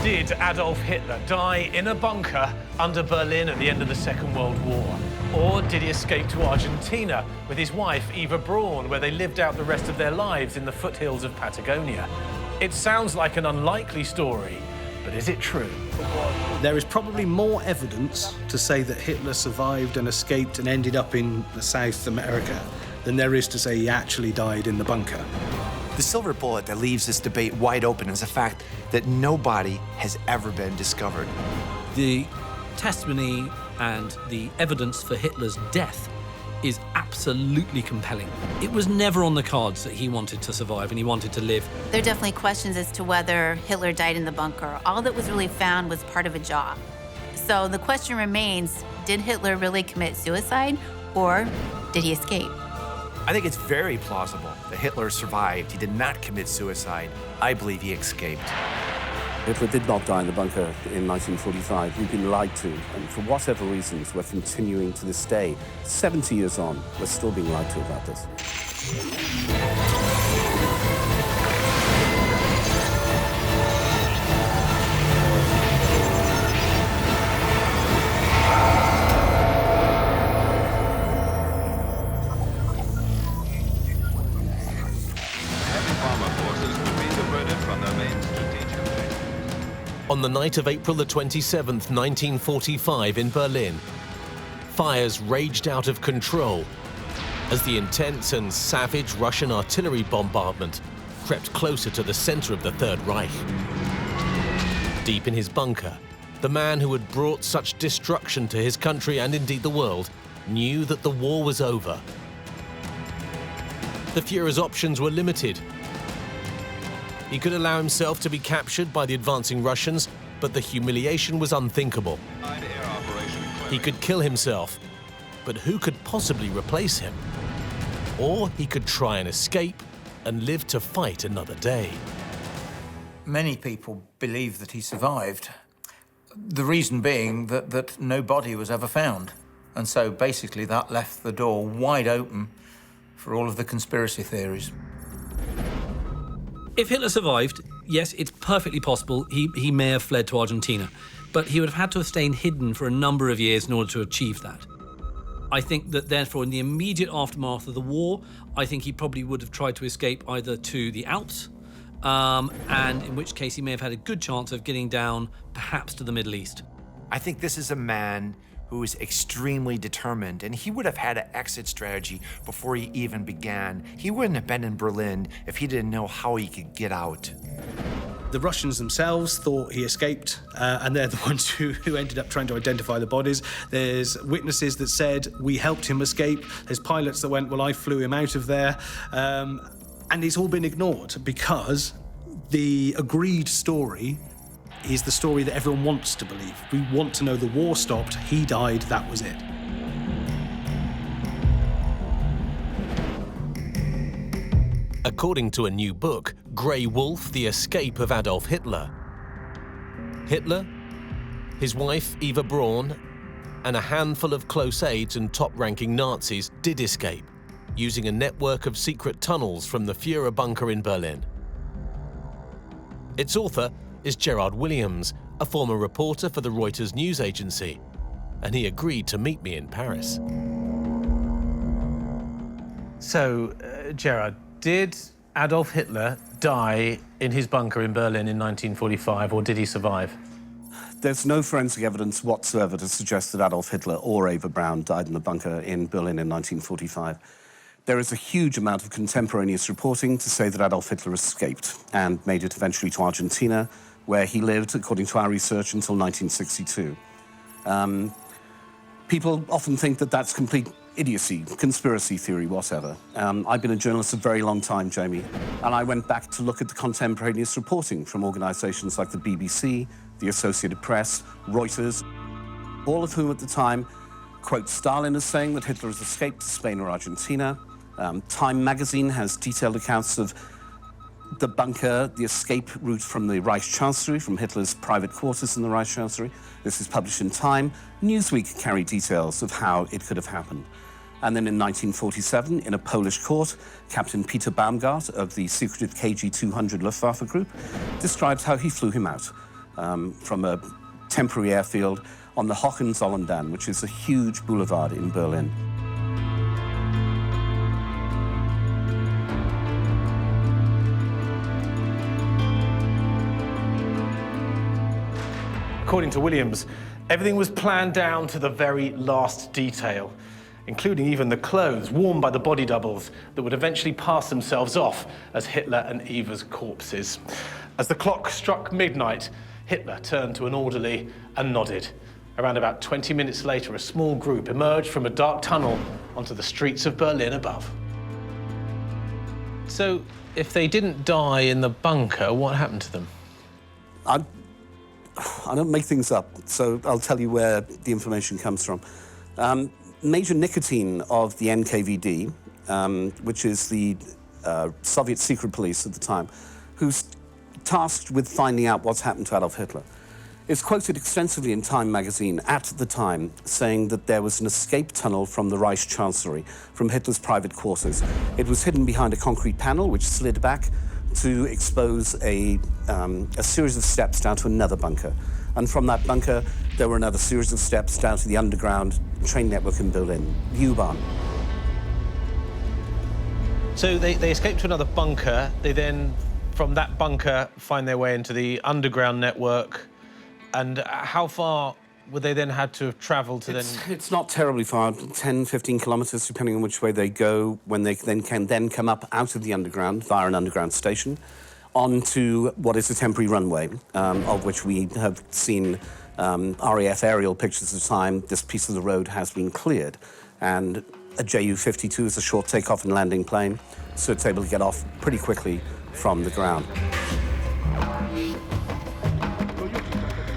Did Adolf Hitler die in a bunker under Berlin at the end of the Second World War? Or did he escape to Argentina with his wife, Eva Braun, where they lived out the rest of their lives in the foothills of Patagonia? It sounds like an unlikely story, but is it true? There is probably more evidence to say that Hitler survived and escaped and ended up in South America than there is to say he actually died in the bunker. The silver bullet that leaves this debate wide open is the fact that no body has ever been discovered. The testimony and the evidence for Hitler's death is absolutely compelling. It was never on the cards that he wanted to survive and he wanted to live. There are definitely questions as to whether Hitler died in the bunker. All that was really found was part of a job. So the question remains, did Hitler really commit suicide or did he escape? I think it's very plausible that Hitler survived. He did not commit suicide. I believe he escaped. Hitler did not die in the bunker in 1945. We've been lied to, and for whatever reasons, we're continuing to this day. 70 years on, we're still being lied to about this. On the night of April the 27th, 1945 in Berlin, fires raged out of control as the intense and savage Russian artillery bombardment crept closer to the center of the Third Reich. Deep in his bunker, the man who had brought such destruction to his country and indeed the world knew that the war was over. The Führer's options were limited. He could allow himself to be captured by the advancing Russians, but the humiliation was unthinkable. He could kill himself, but who could possibly replace him? Or he could try and escape and live to fight another day. Many people believe that he survived. The reason being that no body was ever found. And so basically that left the door wide open for all of the conspiracy theories. If Hitler survived, yes, it's perfectly possible he may have fled to Argentina, but he would have had to have stayed hidden for a number of years in order to achieve that. I think that therefore in the immediate aftermath of the war, I think he probably would have tried to escape either to the Alps, and in which case he may have had a good chance of getting down perhaps to the Middle East. I think this is a man who is extremely determined, and he would have had an exit strategy before he even began. He wouldn't have been in Berlin if he didn't know how he could get out. The Russians themselves thought he escaped, and they're the ones who ended up trying to identify the bodies. There's witnesses that said, we helped him escape. There's pilots that went, well, I flew him out of there. And it's all been ignored because the agreed story is the story that everyone wants to believe. We want to know the war stopped, he died, that was it. According to a new book, Grey Wolf, The Escape of Adolf Hitler, Hitler, his wife Eva Braun, and a handful of close aides and top-ranking Nazis did escape, using a network of secret tunnels from the Führer bunker in Berlin. Its author is Gerard Williams, a former reporter for the Reuters news agency, and he agreed to meet me in Paris. So, Gerard, did Adolf Hitler die in his bunker in Berlin in 1945, or did he survive? There's no forensic evidence whatsoever to suggest that Adolf Hitler or Eva Braun died in the bunker in Berlin in 1945. There is a huge amount of contemporaneous reporting to say that Adolf Hitler escaped and made it eventually to Argentina, where he lived, according to our research, until 1962. People often think that that's complete idiocy, conspiracy theory, whatever. I've been a journalist a very long time, Jamie, and I went back to look at the contemporaneous reporting from organizations like the BBC, the Associated Press, Reuters, all of whom at the time quote Stalin as saying that Hitler has escaped to Spain or Argentina. Time magazine has detailed accounts of the bunker, the escape route from the Reich Chancellery, from Hitler's private quarters in the Reich Chancellery. This is published in Time. Newsweek carried details of how it could have happened. And then in 1947, in a Polish court, Captain Peter Baumgart of the secretive KG-200 Luftwaffe group describes how he flew him out. from a temporary airfield on the Hohenzollern, which is a huge boulevard in Berlin. According to Williams, everything was planned down to the very last detail, including even the clothes worn by the body doubles that would eventually pass themselves off as Hitler and Eva's corpses. As the clock struck midnight, Hitler turned to an orderly and nodded. Around about 20 minutes later, a small group emerged from a dark tunnel onto the streets of Berlin above. So, if they didn't die in the bunker, what happened to them? I don't make things up, so I'll tell you where the information comes from. Major Nicotine of the NKVD, which is the Soviet secret police at the time, who's tasked with finding out what's happened to Adolf Hitler, is quoted extensively in Time magazine at the time, saying that there was an escape tunnel from the Reich Chancellery, from Hitler's private quarters. It was hidden behind a concrete panel, which slid back to expose a series of steps down to another bunker. And from that bunker, there were another series of steps down to the underground train network in Berlin, U-Bahn. So they escaped to another bunker. They then, from that bunker, find their way into the underground network. And how far would they then had to have travelled to It's not terribly far, 10, 15 kilometres, depending on which way they go, when they can come up out of the underground via an underground station onto what is a temporary runway, of which we have seen RAF aerial pictures of the time. This piece of the road has been cleared, and a Ju-52 is a short takeoff and landing plane, so it's able to get off pretty quickly from the ground.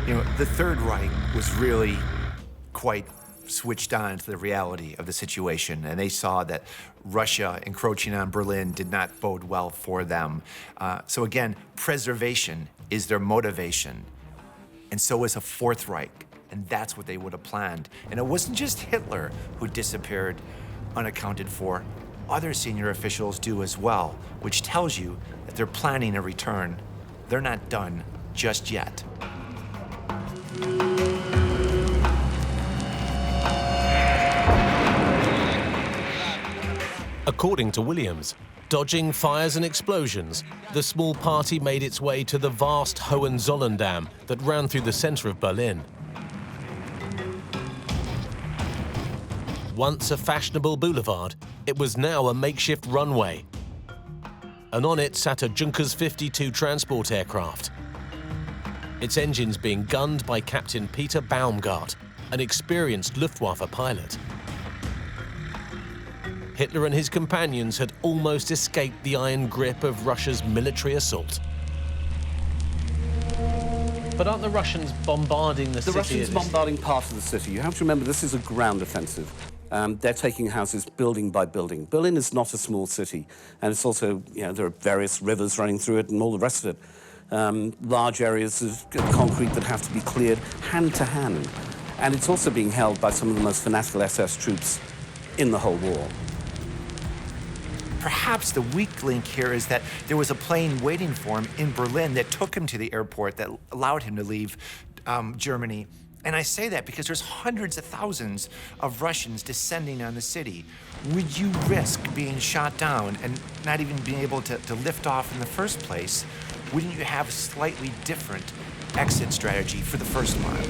You know, the Third Reich was really quite switched on to the reality of the situation, and they saw that Russia encroaching on Berlin did not bode well for them. So again, preservation is their motivation, and so is a Fourth Reich, and that's what they would have planned. And it wasn't just Hitler who disappeared unaccounted for. Other senior officials do as well, which tells you that they're planning a return. They're not done just yet. According to Williams, dodging fires and explosions, the small party made its way to the vast Hohenzollern Dam that ran through the center of Berlin. Once a fashionable boulevard, it was now a makeshift runway. And on it sat a Junkers 52 transport aircraft. Its engines being gunned by Captain Peter Baumgart, an experienced Luftwaffe pilot. Hitler and his companions had almost escaped the iron grip of Russia's military assault. But aren't the Russians bombarding the city? The Russians are bombarding part of the city. You have to remember, this is a ground offensive. They're taking houses building by building. Berlin is not a small city, and it's also, you know, there are various rivers running through it and all the rest of it. Large areas of concrete that have to be cleared hand to hand. And it's also being held by some of the most fanatical SS troops in the whole war. Perhaps the weak link here is that there was a plane waiting for him in Berlin that took him to the airport that allowed him to leave Germany. And I say that because there's hundreds of thousands of Russians descending on the city. Would you risk being shot down and not even being able to lift off in the first place? Wouldn't you have a slightly different exit strategy for the first mile?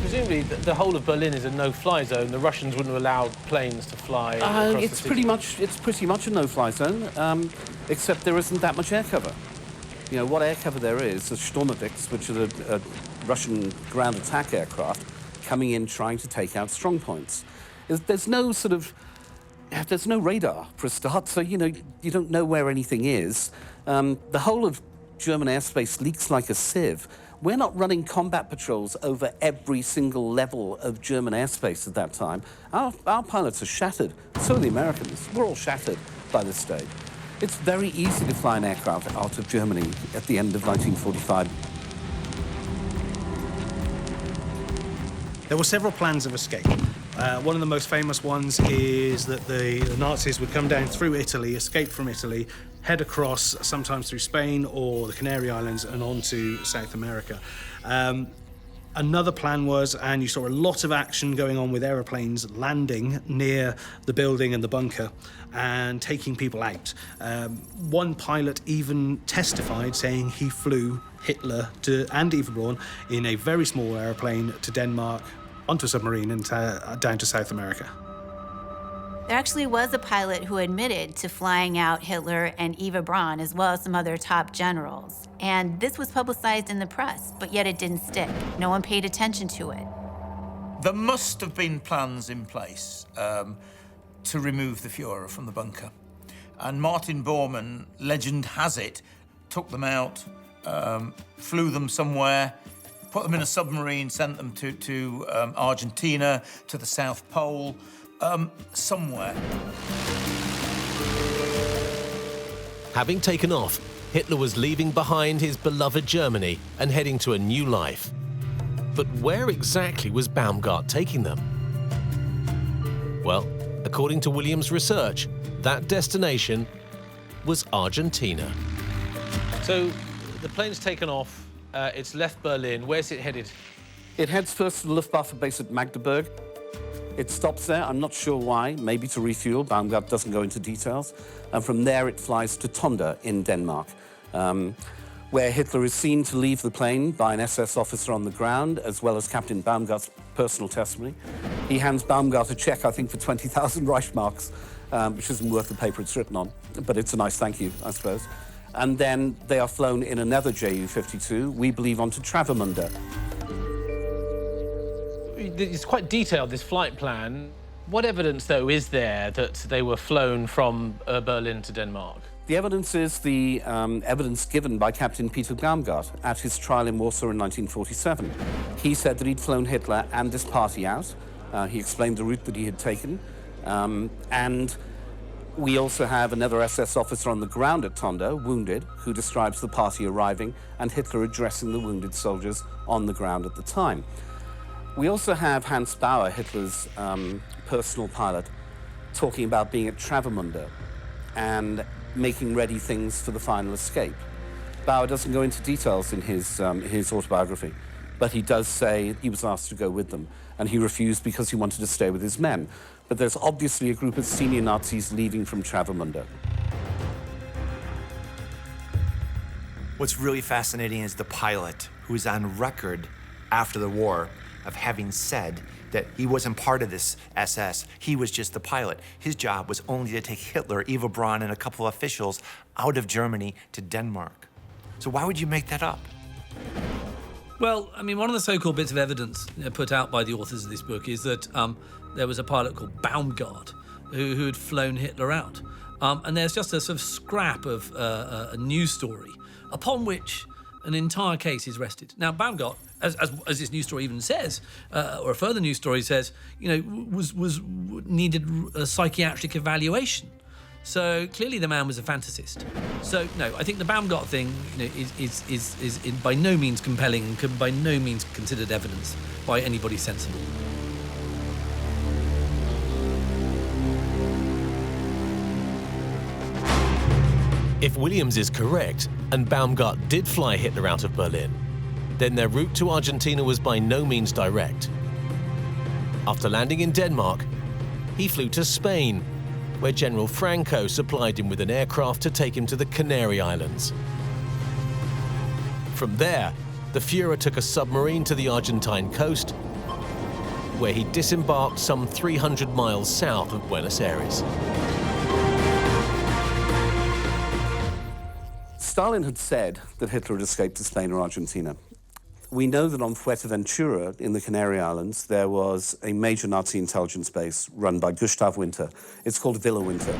Presumably, the whole of Berlin is a no-fly zone. The Russians wouldn't allow planes to fly across the It's city. pretty much a no-fly zone, except there isn't that much air cover. You know, what air cover there is Sturmovix, which is a Russian ground attack aircraft coming in trying to take out strong points. There's no radar for a start, so, you know, you don't know where anything is. The whole of German airspace leaks like a sieve. We're not running combat patrols over every single level of German airspace at that time. Our pilots are shattered. So are the Americans. We're all shattered by this stage. It's very easy to fly an aircraft out of Germany at the end of 1945. There were several plans of escape. One of the most famous ones is that the Nazis would come down through Italy, escape from Italy, head across, sometimes through Spain or the Canary Islands, and on to South America. Another plan was, and you saw a lot of action going on with aeroplanes landing near the building and the bunker and taking people out. One pilot even testified saying he flew Hitler and Eva Braun in a very small aeroplane to Denmark, onto a submarine and down to South America. There actually was a pilot who admitted to flying out Hitler and Eva Braun, as well as some other top generals. And this was publicized in the press, but yet it didn't stick. No one paid attention to it. There must have been plans in place to remove the Führer from the bunker. And Martin Bormann, legend has it, took them out, flew them somewhere, put them in a submarine, sent them to Argentina, to the South Pole, somewhere. Having taken off, Hitler was leaving behind his beloved Germany and heading to a new life. But where exactly was Baumgart taking them? Well, according to Williams' research, that destination was Argentina. So the plane's taken off, it's left Berlin. Where's it headed? It heads first to the Luftwaffe base at Magdeburg. It stops there, I'm not sure why, maybe to refuel. Baumgart doesn't go into details. And from there it flies to Tonda in Denmark, where Hitler is seen to leave the plane by an SS officer on the ground, as well as Captain Baumgart's personal testimony. He hands Baumgart a check, I think, for 20,000 Reichsmarks, which isn't worth the paper it's written on, but it's a nice thank you, I suppose. And then they are flown in another Ju-52, we believe onto Travemünde. It's quite detailed, this flight plan. What evidence, though, is there that they were flown from Berlin to Denmark? The evidence is the evidence given by Captain Peter Baumgart at his trial in Warsaw in 1947. He said that he'd flown Hitler and this party out. He explained the route that he had taken. And we also have another SS officer on the ground at Tonda, wounded, who describes the party arriving and Hitler addressing the wounded soldiers on the ground at the time. We also have Hans Bauer, Hitler's personal pilot, talking about being at Travemünde and making ready things for the final escape. Bauer doesn't go into details in his autobiography, but he does say he was asked to go with them, and he refused because he wanted to stay with his men. But there's obviously a group of senior Nazis leaving from Travemünde. What's really fascinating is the pilot, who is on record after the war of having said that he wasn't part of this SS. He was just the pilot. His job was only to take Hitler, Eva Braun, and a couple of officials out of Germany to Denmark. So why would you make that up? Well, I mean, one of the so-called bits of evidence put out by the authors of this book is that there was a pilot called Baumgart who had flown Hitler out. And there's just a sort of scrap of a news story upon which an entire case is rested. Now, Baumgart, as this news story even says, or a further news story says, you know, needed a psychiatric evaluation. So clearly the man was a fantasist. So no, I think the Baumgart thing, you know, is by no means compelling and can by no means considered evidence by anybody sensible. If Williams is correct, and Baumgart did fly Hitler out of Berlin, then their route to Argentina was by no means direct. After landing in Denmark, he flew to Spain, where General Franco supplied him with an aircraft to take him to the Canary Islands. From there, the Führer took a submarine to the Argentine coast, where he disembarked some 300 miles south of Buenos Aires. Stalin had said that Hitler had escaped to Spain or Argentina. We know that on Fuerteventura in the Canary Islands, there was a major Nazi intelligence base run by Gustav Winter. It's called Villa Winter.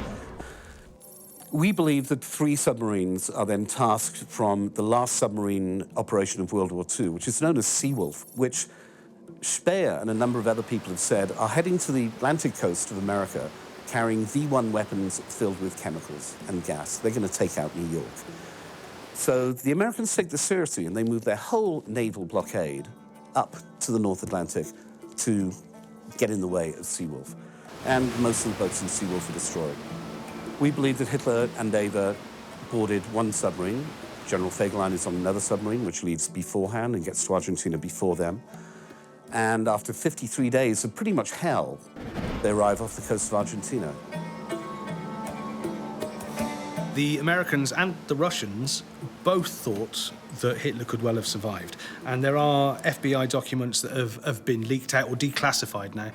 We believe that 3 submarines are then tasked from the last submarine operation of World War II, which is known as Seawolf, which Speer and a number of other people have said are heading to the Atlantic coast of America carrying V1 weapons filled with chemicals and gas. They're going to take out New York. So the Americans take this seriously, and they move their whole naval blockade up to the North Atlantic to get in the way of Seawolf. And most of the boats in Seawolf are destroyed. We believe that Hitler and Eva boarded one submarine. General Fegelein is on another submarine, which leaves beforehand and gets to Argentina before them. And after 53 days of pretty much hell, they arrive off the coast of Argentina. The Americans and the Russians both thought that Hitler could well have survived. And there are FBI documents that have been leaked out or declassified now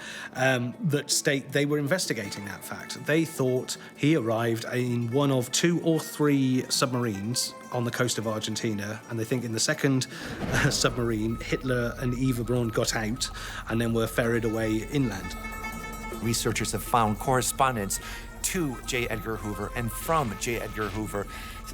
that state they were investigating that fact. They thought he arrived in one of 2 or 3 submarines on the coast of Argentina, and they think in the second submarine, Hitler and Eva Braun got out and then were ferried away inland. Researchers have found correspondence to J. Edgar Hoover and from J. Edgar Hoover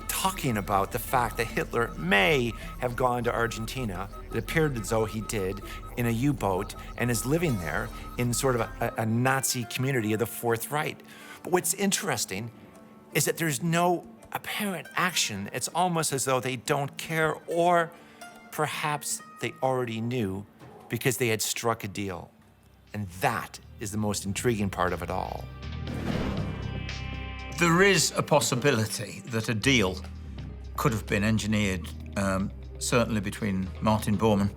talking about the fact that Hitler may have gone to Argentina. It appeared as though he did in a U-boat and is living there in sort of a Nazi community of the Fourth Reich. But what's interesting is that there's no apparent action. It's almost as though they don't care, or perhaps they already knew because they had struck a deal. And that is the most intriguing part of it all. There is a possibility that a deal could have been engineered, certainly between Martin Bormann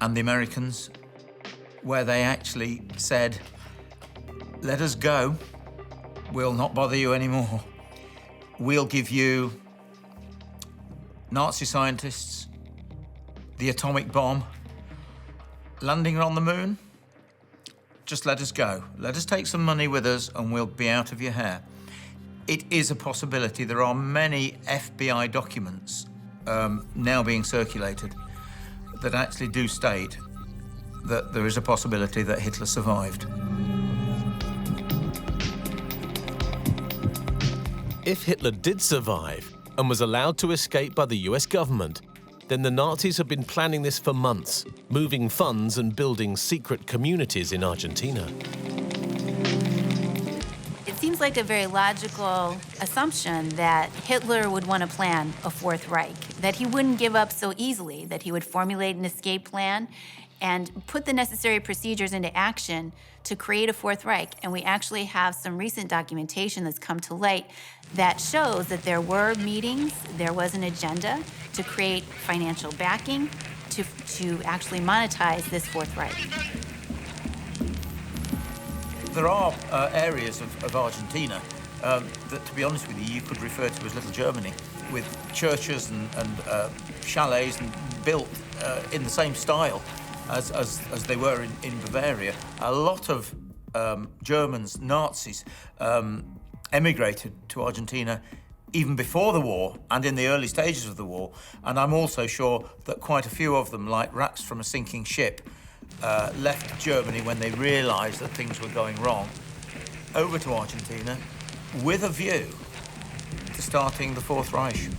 and the Americans, where they actually said, let us go, we'll not bother you anymore. We'll give you Nazi scientists, the atomic bomb, landing on the moon. Just let us go. Let us take some money with us and we'll be out of your hair. It is a possibility. There are many FBI documents now being circulated that actually do state that there is a possibility that Hitler survived. If Hitler did survive and was allowed to escape by the US government, then the Nazis have been planning this for months, moving funds and building secret communities in Argentina. It seems like a very logical assumption that Hitler would want to plan a Fourth Reich, that he wouldn't give up so easily, that he would formulate an escape plan and put the necessary procedures into action to create a Fourth Reich. And we actually have some recent documentation that's come to light that shows that there were meetings, there was an agenda to create financial backing to actually monetize this Fourth Reich. There are areas of Argentina that, to be honest with you, you could refer to as Little Germany, with churches and chalets built in the same style as they were in Bavaria. A lot of Germans, Nazis, emigrated to Argentina even before the war and in the early stages of the war. And I'm also sure that quite a few of them, like rats from a sinking ship, left Germany when they realized that things were going wrong, over to Argentina with a view to starting the Fourth Reich.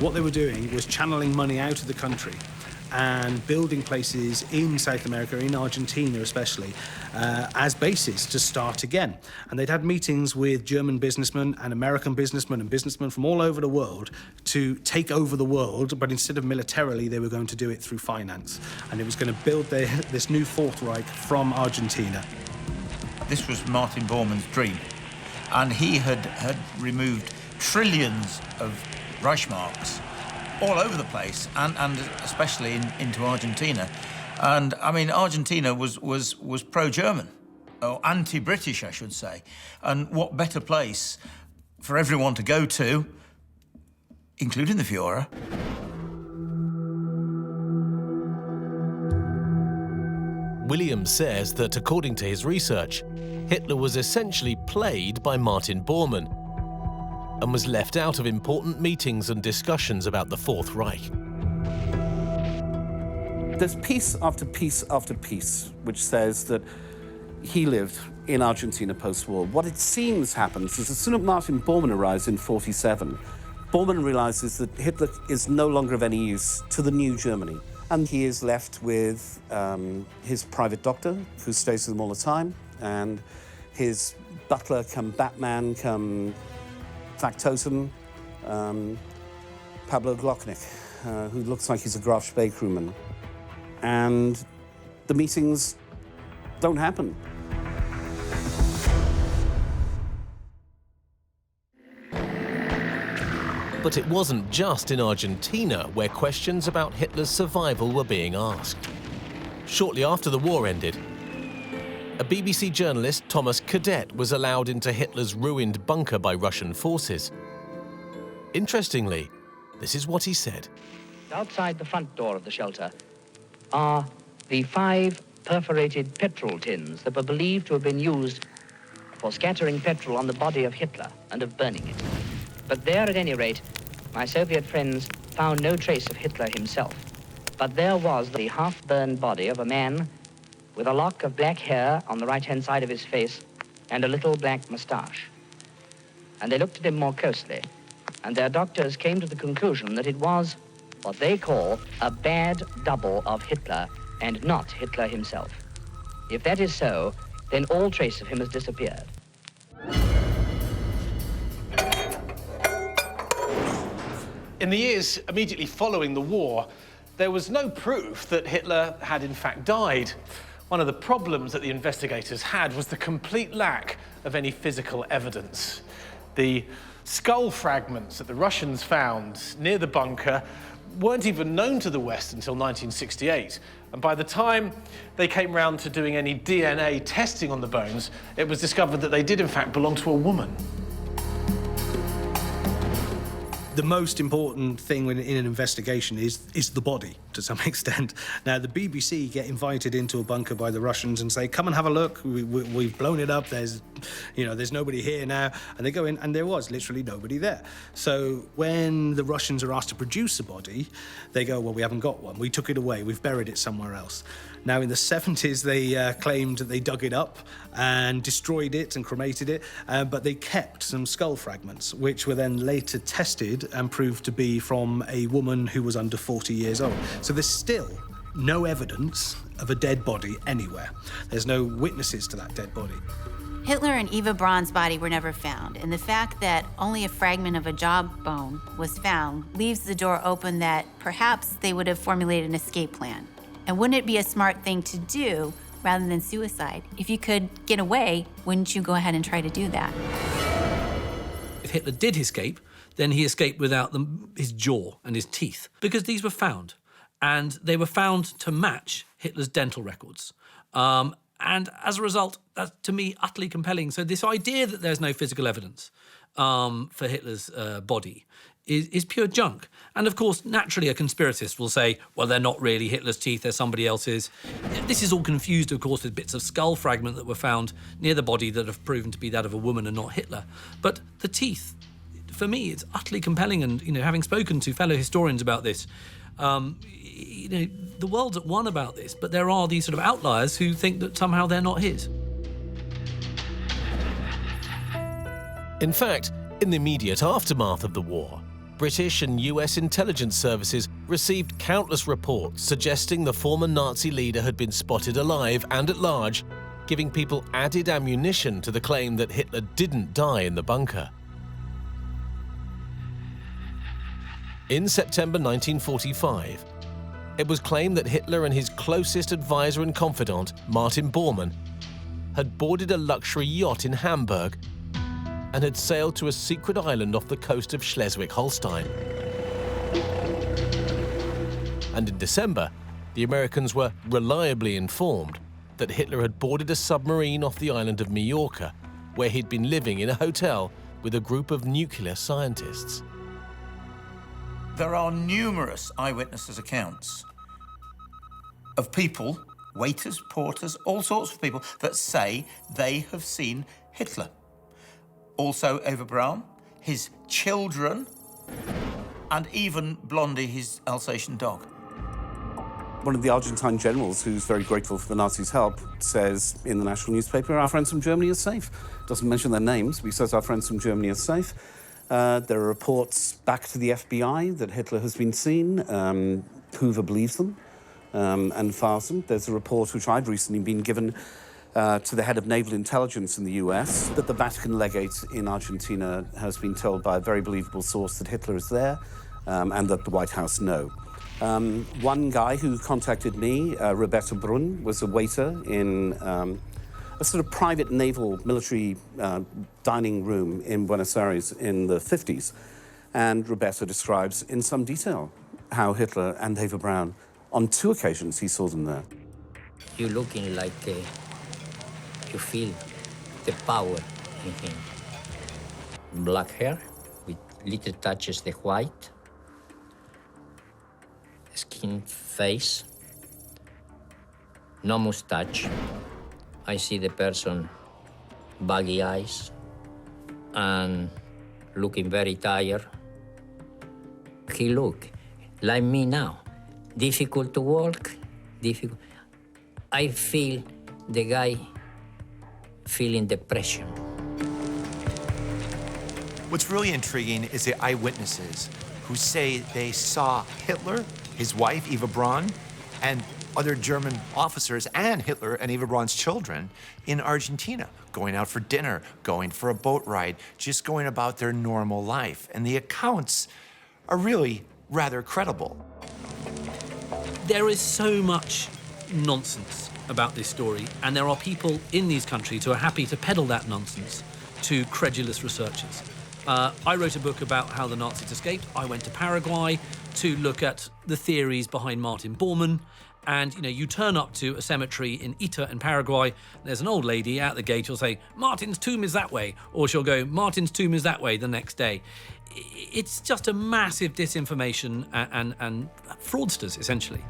What they were doing was channeling money out of the country and building places in South America, in Argentina especially, as bases to start again. And they'd had meetings with German businessmen and American businessmen and businessmen from all over the world to take over the world, but instead of militarily, they were going to do it through finance. And it was going to build this new Fourth Reich from Argentina. This was Martin Bormann's dream, and he had removed trillions of Reichsmarks all over the place, and especially into Argentina. And I mean, Argentina was pro-German, or anti-British, I should say. And what better place for everyone to go to, including the Führer? William says that, according to his research, Hitler was essentially played by Martin Bormann and was left out of important meetings and discussions about the Fourth Reich. There's piece after piece after piece which says that he lived in Argentina post-war. What it seems happens is as soon as Martin Bormann arrives in 1947, Bormann realizes that Hitler is no longer of any use to the new Germany. And he is left with his private doctor, who stays with him all the time, and his butler come Batman, come factotum, Pablo Glocknick, who looks like he's a Graf Spee crewman. And the meetings don't happen. But it wasn't just in Argentina where questions about Hitler's survival were being asked. Shortly after the war ended, a BBC journalist, Thomas Cadet, was allowed into Hitler's ruined bunker by Russian forces. Interestingly, this is what he said. Outside the front door of the shelter are the 5 perforated petrol tins that were believed to have been used for scattering petrol on the body of Hitler and of burning it. But there, at any rate, my Soviet friends found no trace of Hitler himself. But there was the half-burned body of a man with a lock of black hair on the right-hand side of his face and a little black moustache. And they looked at him more closely, and their doctors came to the conclusion that it was what they call a bad double of Hitler and not Hitler himself. If that is so, then all trace of him has disappeared. In the years immediately following the war, there was no proof that Hitler had in fact died. One of the problems that the investigators had was the complete lack of any physical evidence. The skull fragments that the Russians found near the bunker weren't even known to the West until 1968. And by the time they came round to doing any DNA testing on the bones, it was discovered that they did in fact belong to a woman. The most important thing in an investigation is the body, to some extent. Now, the BBC get invited into a bunker by the Russians and say, come and have a look, we've blown it up, there's nobody here now. And they go in, and there was literally nobody there. So when the Russians are asked to produce a body, they go, well, we haven't got one, we took it away, we've buried it somewhere else. Now, in the 70s, they claimed that they dug it up and destroyed it and cremated it, but they kept some skull fragments, which were then later tested and proved to be from a woman who was under 40 years old. So there's still no evidence of a dead body anywhere. There's no witnesses to that dead body. Hitler and Eva Braun's body were never found, and the fact that only a fragment of a jawbone was found leaves the door open that perhaps they would have formulated an escape plan. And wouldn't it be a smart thing to do rather than suicide? If you could get away, wouldn't you go ahead and try to do that? If Hitler did escape, then he escaped without his jaw and his teeth, because these were found. And they were found to match Hitler's dental records. And as a result, that's, to me, utterly compelling. So this idea that there's no physical evidence for Hitler's body is pure junk. And of course, naturally, a conspiracist will say, well, they're not really Hitler's teeth, they're somebody else's. This is all confused, of course, with bits of skull fragment that were found near the body that have proven to be that of a woman and not Hitler. But the teeth, for me, it's utterly compelling. And, having spoken to fellow historians about this, the world's at one about this, but there are these sort of outliers who think that somehow they're not his. In fact, in the immediate aftermath of the war, British and US intelligence services received countless reports suggesting the former Nazi leader had been spotted alive and at large, giving people added ammunition to the claim that Hitler didn't die in the bunker. In September 1945, it was claimed that Hitler and his closest advisor and confidant, Martin Bormann, had boarded a luxury yacht in Hamburg and had sailed to a secret island off the coast of Schleswig-Holstein. And in December, the Americans were reliably informed that Hitler had boarded a submarine off the island of Majorca, where he'd been living in a hotel with a group of nuclear scientists. There are numerous eyewitnesses' accounts of people, waiters, porters, all sorts of people, that say they have seen Hitler. Also Eva Braun, his children, and even Blondie, his Alsatian dog. One of the Argentine generals, who's very grateful for the Nazis' help, says in the national newspaper, our friends from Germany are safe. Doesn't mention their names, but he says our friends from Germany are safe. There are reports back to the FBI that Hitler has been seen. Hoover believes them and files them. There's a report which I've recently been given to the head of naval intelligence in the US that the Vatican legate in Argentina has been told by a very believable source that Hitler is there and that the White House know. One guy who contacted me, Roberto Brun, was a waiter in a sort of private naval military dining room in Buenos Aires in the 50s. And Roberto describes in some detail how Hitler and Eva Braun, on 2 occasions, he saw them there. You're looking like you feel the power in him. Black hair with little touches of white, skin face, no mustache. I see the person baggy eyes and looking very tired. He look like me now, difficult to walk, difficult. I feel the guy feeling depression. What's really intriguing is the eyewitnesses who say they saw Hitler, his wife, Eva Braun, and other German officers and Hitler and Eva Braun's children in Argentina, going out for dinner, going for a boat ride, just going about their normal life. And the accounts are really rather credible. There is so much nonsense about this story, and there are people in these countries who are happy to peddle that nonsense to credulous researchers. I wrote a book about how the Nazis escaped. I went to Paraguay to look at the theories behind Martin Bormann. And, you know, you turn up to a cemetery in Ita in Paraguay, there's an old lady out the gate who'll say, Martin's tomb is that way. Or she'll go, Martin's tomb is that way the next day. It's just a massive disinformation and fraudsters, essentially.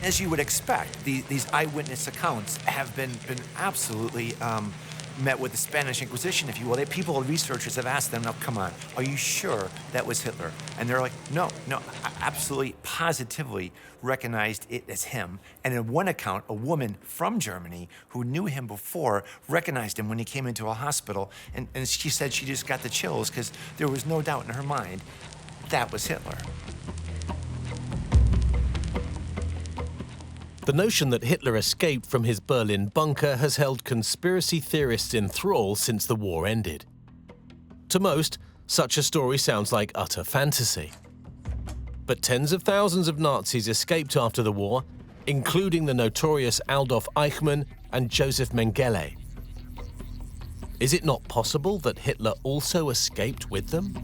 As you would expect, these eyewitness accounts have been absolutely met with the Spanish Inquisition, if you will. People, researchers have asked them, now, come on, are you sure that was Hitler? And they're like, no, I absolutely, positively recognized it as him. And in one account, a woman from Germany who knew him before recognized him when he came into a hospital. And she said she just got the chills because there was no doubt in her mind that was Hitler. The notion that Hitler escaped from his Berlin bunker has held conspiracy theorists in thrall since the war ended. To most, such a story sounds like utter fantasy. But tens of thousands of Nazis escaped after the war, including the notorious Adolf Eichmann and Joseph Mengele. Is it not possible that Hitler also escaped with them?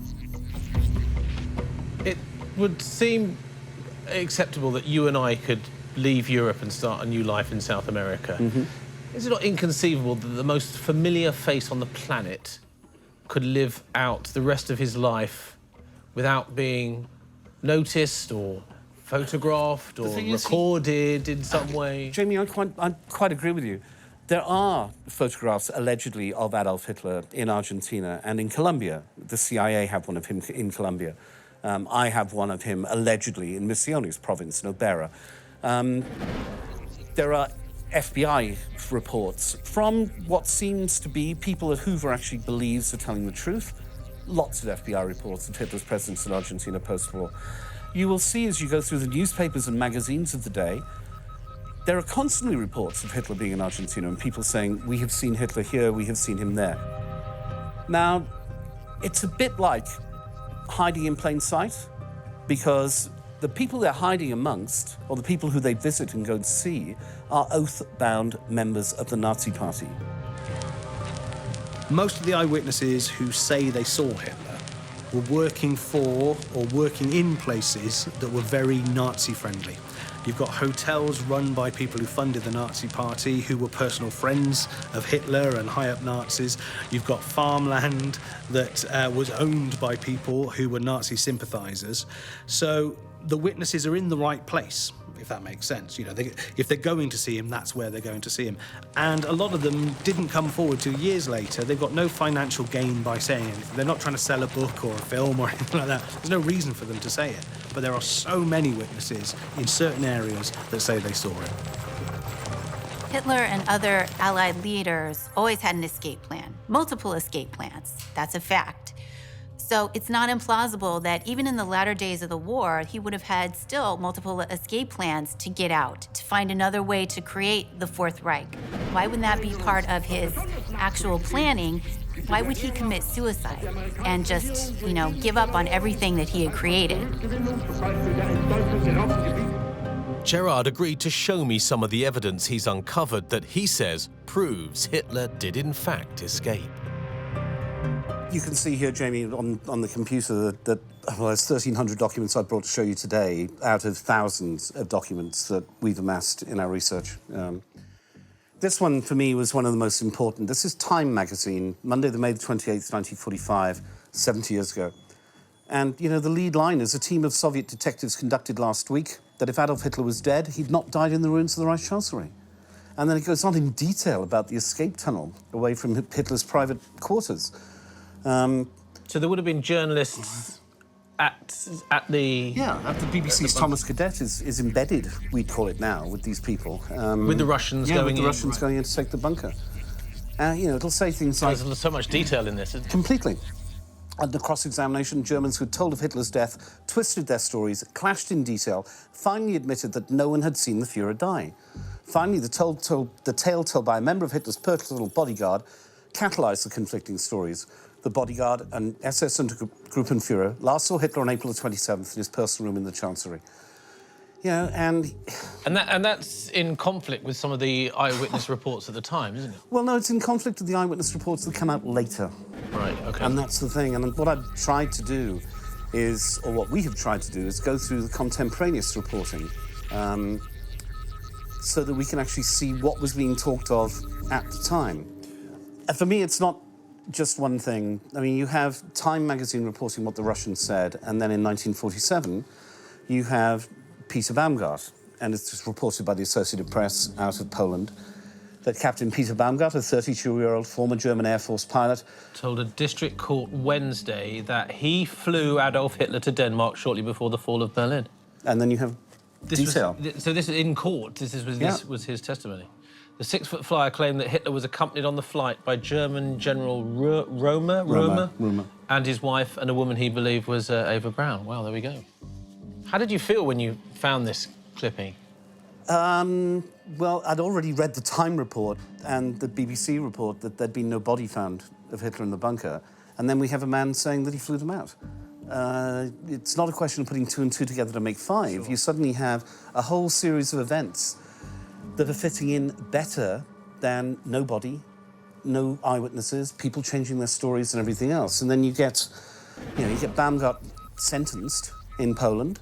It would seem acceptable that you and I could leave Europe and start a new life in South America. Mm-hmm. Is it not inconceivable that the most familiar face on the planet could live out the rest of his life without being noticed or photographed or recorded in some way? Jamie, I quite agree with you. There are photographs, allegedly, of Adolf Hitler in Argentina and in Colombia. The CIA have one of him in Colombia. I have one of him, allegedly, in Misiones province, in Oberá. There are FBI reports from what seems to be people that Hoover actually believes are telling the truth. Lots of FBI reports of Hitler's presence in Argentina post-war. You will see as you go through the newspapers and magazines of the day, there are constantly reports of Hitler being in Argentina and people saying, we have seen Hitler here, we have seen him there. Now, it's a bit like hiding in plain sight, because the people they're hiding amongst, or the people who they visit and go to see, are oath-bound members of the Nazi Party. Most of the eyewitnesses who say they saw Hitler were working for or working in places that were very Nazi-friendly. You've got hotels run by people who funded the Nazi Party, who were personal friends of Hitler and high-up Nazis. You've got farmland that was owned by people who were Nazi sympathizers. So the witnesses are in the right place, if that makes sense. You know, if they're going to see him, that's where they're going to see him. And a lot of them didn't come forward till years later. They've got no financial gain by saying anything. They're not trying to sell a book or a film or anything like that. There's no reason for them to say it. But there are so many witnesses in certain areas that say they saw it. Hitler and other Allied leaders always had an escape plan, multiple escape plans. That's a fact. So it's not implausible that even in the latter days of the war, he would have had still multiple escape plans to get out, to find another way to create the Fourth Reich. Why wouldn't that be part of his actual planning? Why would he commit suicide and just, give up on everything that he had created? Gerard agreed to show me some of the evidence he's uncovered that he says proves Hitler did in fact escape. You can see here, Jamie, on the computer that well, there's 1,300 documents I brought to show you today out of thousands of documents that we've amassed in our research. This one, for me, was one of the most important. This is Time magazine, Monday, the May 28th, 1945, 70 years ago. And, you know, the lead line is a team of Soviet detectives conducted last week that if Adolf Hitler was dead, he'd not died in the ruins of the Reich Chancellery. And then it goes on in detail about the escape tunnel away from Hitler's private quarters. So there would have been journalists at the... Yeah, at the BBC's Thomas Cadet is embedded, we'd call it now, with these people. with the Russians going in. with the Russians going in to take the bunker. You know, it'll say things like... There's so much detail in this, isn't there? Completely. Under cross-examination, Germans who'd told of Hitler's death twisted their stories, clashed in detail, finally admitted that no one had seen the Führer die. Finally, the tale told by a member of Hitler's personal bodyguard catalysed the conflicting stories. The bodyguard, an SS Untergruppenführer, last saw Hitler on April the 27th in his personal room in the Chancellery. You know, and that's in conflict with some of the eyewitness reports at the time, isn't it? Well, no, it's in conflict with the eyewitness reports that come out later. Right, OK. And that's the thing. And what I've tried to do is, or what we have tried to do, is go through the contemporaneous reporting so that we can actually see what was being talked of at the time. And for me, it's not just one thing. I mean, you have Time magazine reporting what the Russians said, and then in 1947, you have Peter Baumgart, and it's just reported by the Associated Press out of Poland, that Captain Peter Baumgart, a 32-year-old former German Air Force pilot, told a district court Wednesday that he flew Adolf Hitler to Denmark shortly before the fall of Berlin. And then you have detail. So this is in court. This was his testimony. The 6-foot flyer claimed that Hitler was accompanied on the flight by German General Roemer, and his wife and a woman he believed was Eva Braun. Wow, there we go. How did you feel when you found this clipping? Well, I'd already read the Time report and the BBC report that there'd been no body found of Hitler in the bunker. And then we have a man saying that he flew them out. It's not a question of putting 2 and 2 together to make 5. Sure. You suddenly have a whole series of events that are fitting in better than no body, no eyewitnesses, people changing their stories and everything else. And then you get Baumgart sentenced in Poland.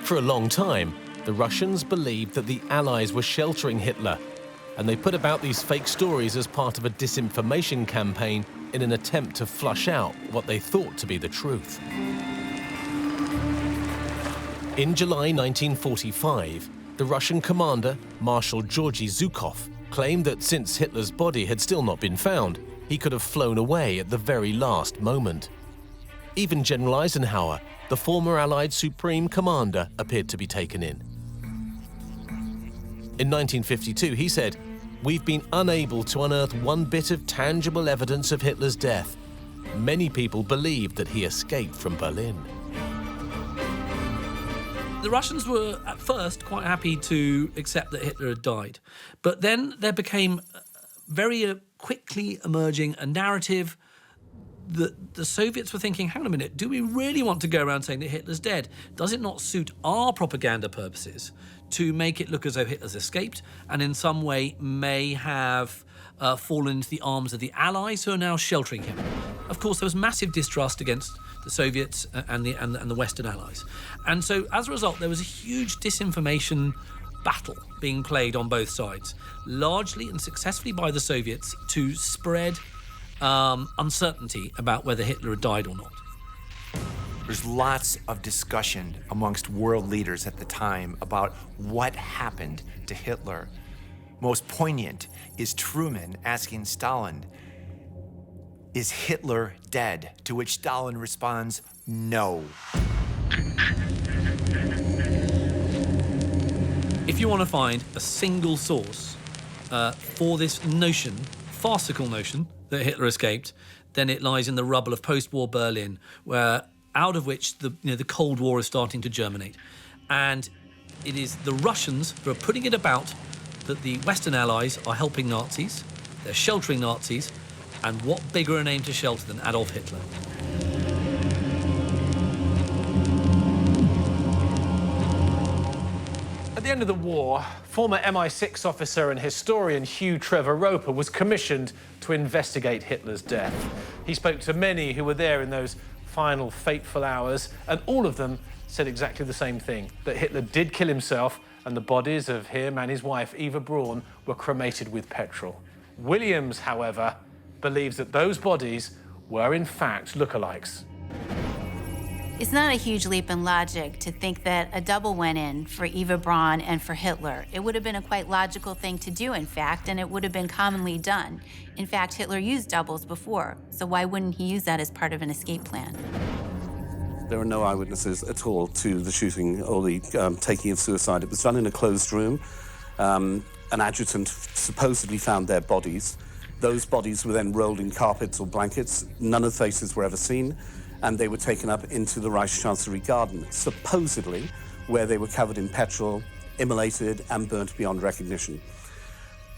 For a long time, the Russians believed that the Allies were sheltering Hitler, and they put about these fake stories as part of a disinformation campaign in an attempt to flush out what they thought to be the truth. In July 1945, the Russian commander, Marshal Georgy Zhukov, claimed that since Hitler's body had still not been found, he could have flown away at the very last moment. Even General Eisenhower, the former Allied Supreme Commander, appeared to be taken in. In 1952, he said, "We've been unable to unearth one bit of tangible evidence of Hitler's death. Many people believed that he escaped from Berlin." The Russians were at first quite happy to accept that Hitler had died. But then there became very quickly emerging a narrative that the Soviets were thinking, hang on a minute, do we really want to go around saying that Hitler's dead? Does it not suit our propaganda purposes to make it look as though Hitler's escaped and in some way may have fallen into the arms of the Allies who are now sheltering him? Of course, there was massive distrust against the Soviets and the Western Allies. And so, as a result, there was a huge disinformation battle being played on both sides, largely and successfully by the Soviets to spread uncertainty about whether Hitler had died or not. There's lots of discussion amongst world leaders at the time about what happened to Hitler. Most poignant is Truman asking Stalin, "Is Hitler dead?" To which Stalin responds, "No." If you want to find a single source for this notion, farcical notion, that Hitler escaped, then it lies in the rubble of post-war Berlin, where out of which the Cold War is starting to germinate. And it is the Russians who are putting it about that the Western Allies are helping Nazis, they're sheltering Nazis, and what bigger a name to shelter than Adolf Hitler? the end of the war, former MI6 officer and historian Hugh Trevor Roper was commissioned to investigate Hitler's death. He spoke to many who were there in those final fateful hours, and all of them said exactly the same thing, that Hitler did kill himself and the bodies of him and his wife, Eva Braun, were cremated with petrol. Williams, however, believes that those bodies were in fact lookalikes. It's not a huge leap in logic to think that a double went in for Eva Braun and for Hitler. It would have been a quite logical thing to do, in fact, and it would have been commonly done. In fact, Hitler used doubles before, so why wouldn't he use that as part of an escape plan? There are no eyewitnesses at all to the shooting or the taking of suicide. It was done in a closed room. An adjutant supposedly found their bodies. Those bodies were then rolled in carpets or blankets. None of the faces were ever seen, and they were taken up into the Reich Chancellery garden, supposedly where they were covered in petrol, immolated, and burnt beyond recognition.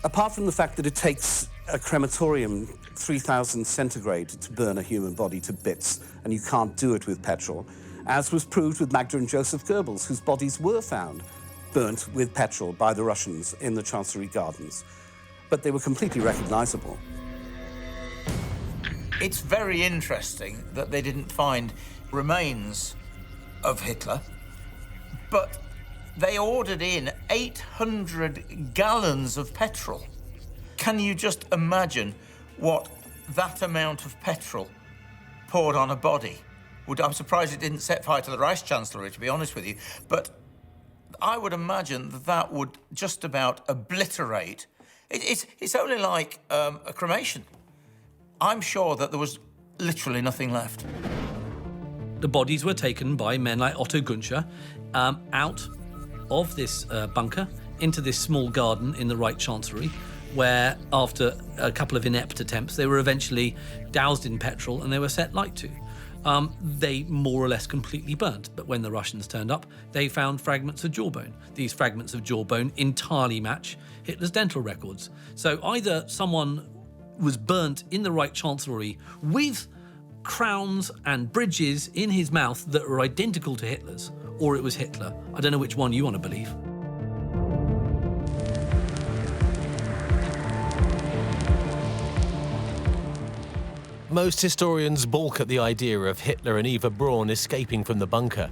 Apart from the fact that it takes a crematorium 3,000 centigrade to burn a human body to bits, and you can't do it with petrol, as was proved with Magda and Joseph Goebbels, whose bodies were found burnt with petrol by the Russians in the Chancellery gardens. But they were completely recognizable. It's very interesting that they didn't find remains of Hitler, but they ordered in 800 gallons of petrol. Can you just imagine what that amount of petrol poured on a body? I'm surprised it didn't set fire to the Reich Chancellery, to be honest with you, but I would imagine that that would just about obliterate. It's only like a cremation. I'm sure that there was literally nothing left. The bodies were taken by men like Otto Gunscher out of this bunker into this small garden in the Reich Chancellery, where after a couple of inept attempts, they were eventually doused in petrol and they were set light to. They more or less completely burnt, but when the Russians turned up, they found fragments of jawbone. These fragments of jawbone entirely match Hitler's dental records. So either someone was burnt in the Reich Chancellery with crowns and bridges in his mouth that were identical to Hitler's, or it was Hitler. I don't know which one you want to believe. Most historians balk at the idea of Hitler and Eva Braun escaping from the bunker.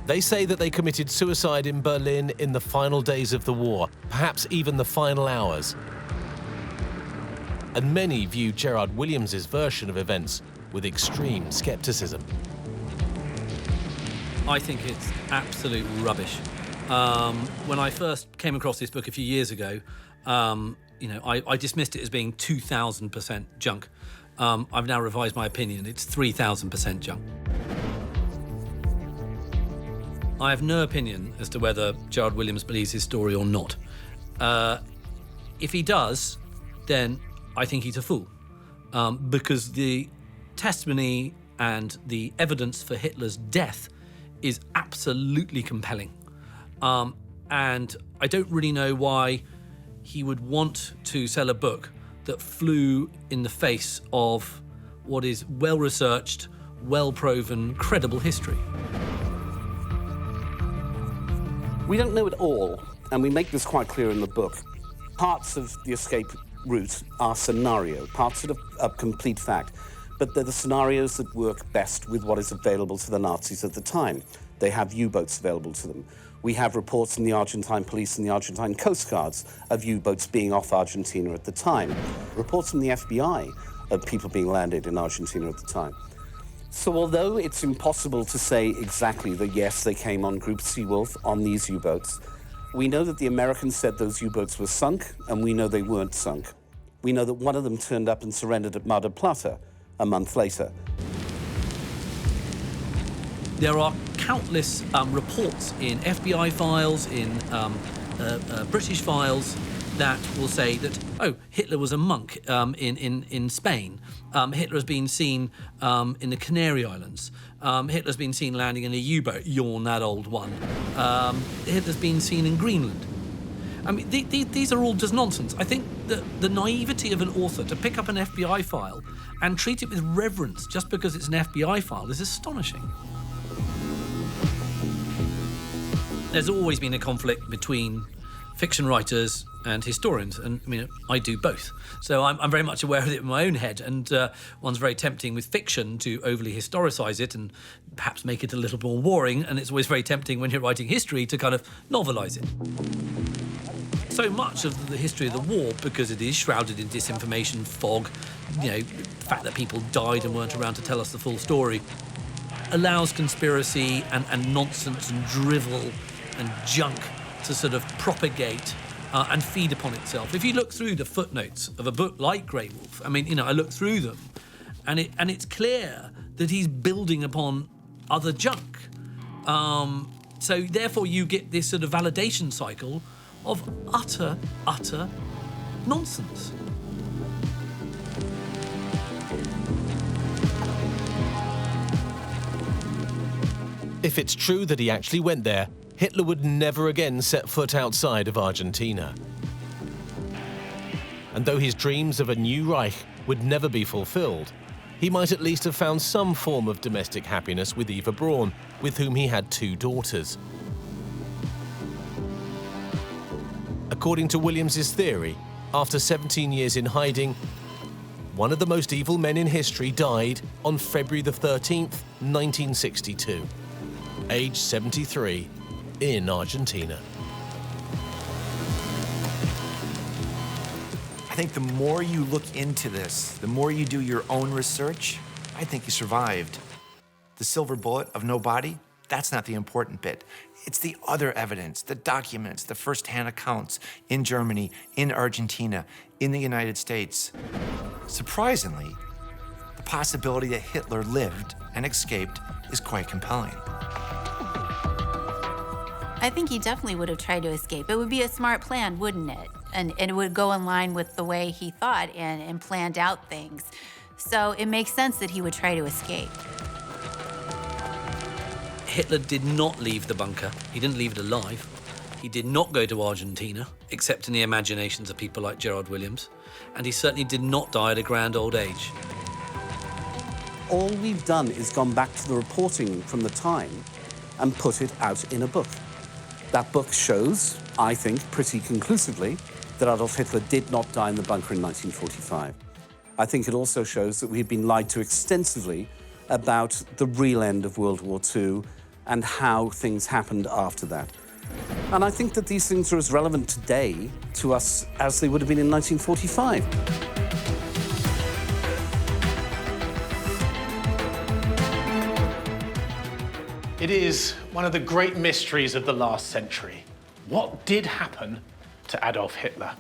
They say that they committed suicide in Berlin in the final days of the war, perhaps even the final hours. And many view Gerard Williams' version of events with extreme skepticism. I think it's absolute rubbish. When I first came across this book a few years ago, I dismissed it as being 2,000% junk. I've now revised my opinion. It's 3,000% junk. I have no opinion as to whether Gerard Williams believes his story or not. If he does, then I think he's a fool, because the testimony and the evidence for Hitler's death is absolutely compelling. And I don't really know why he would want to sell a book that flew in the face of what is well-researched, well-proven, credible history. We don't know it all, and we make this quite clear in the book. Parts of the escape route are scenario, parts that are complete fact, but they're the scenarios that work best with what is available to the Nazis at the time. They have U-boats available to them. We have reports from the Argentine police and the Argentine Coast Guards of U-boats being off Argentina at the time. Reports from the FBI of people being landed in Argentina at the time. So although it's impossible to say exactly that, yes, they came on Group Seawolf on these U-boats, we know that the Americans said those U-boats were sunk, and we know they weren't sunk. We know that one of them turned up and surrendered at Mar del Plata a month later. There are countless reports in FBI files, in British files, that will say that, oh, Hitler was a monk in Spain. Hitler has been seen in the Canary Islands. Hitler's been seen landing in a U-boat, yawn that old one. Hitler's been seen in Greenland. I mean, these are all just nonsense. I think that the naivety of an author to pick up an FBI file and treat it with reverence just because it's an FBI file is astonishing. There's always been a conflict between fiction writers and historians, and I mean, I do both. So I'm very much aware of it in my own head, and one's very tempting with fiction to overly historicise it and perhaps make it a little more boring, and it's always very tempting when you're writing history to kind of novelise it. So much of the history of the war, because it is shrouded in disinformation, fog, you know, the fact that people died and weren't around to tell us the full story, allows conspiracy and nonsense and drivel and junk to sort of propagate and feed upon itself. If you look through the footnotes of a book like Grey Wolf, I mean, you know, I look through them, and it's clear that he's building upon other junk. So therefore, you get this sort of validation cycle of utter nonsense. If it's true that he actually went there, Hitler would never again set foot outside of Argentina. And though his dreams of a new Reich would never be fulfilled, he might at least have found some form of domestic happiness with Eva Braun, with whom he had 2 daughters. According to Williams's theory, after 17 years in hiding, one of the most evil men in history died on February the 13th, 1962, aged 73, in Argentina. I think the more you look into this, the more you do your own research, I think he survived. The silver bullet of no body, that's not the important bit. It's the other evidence, the documents, the first-hand accounts in Germany, in Argentina, in the United States. Surprisingly, the possibility that Hitler lived and escaped is quite compelling. I think he definitely would have tried to escape. It would be a smart plan, wouldn't it? And it would go in line with the way he thought and planned out things. So it makes sense that he would try to escape. Hitler did not leave the bunker. He didn't leave it alive. He did not go to Argentina, except in the imaginations of people like Gerard Williams. And he certainly did not die at a grand old age. All we've done is gone back to the reporting from the time and put it out in a book. That book shows, I think, pretty conclusively, that Adolf Hitler did not die in the bunker in 1945. I think it also shows that we've been lied to extensively about the real end of World War II and how things happened after that. And I think that these things are as relevant today to us as they would have been in 1945. It is one of the great mysteries of the last century. What did happen to Adolf Hitler?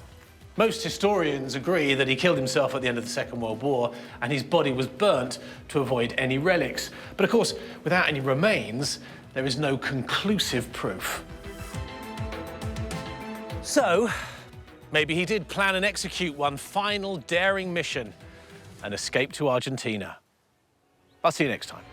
Most historians agree that he killed himself at the end of the Second World War and his body was burnt to avoid any relics. But of course, without any remains, there is no conclusive proof. So, maybe he did plan and execute one final daring mission and escape to Argentina. I'll see you next time.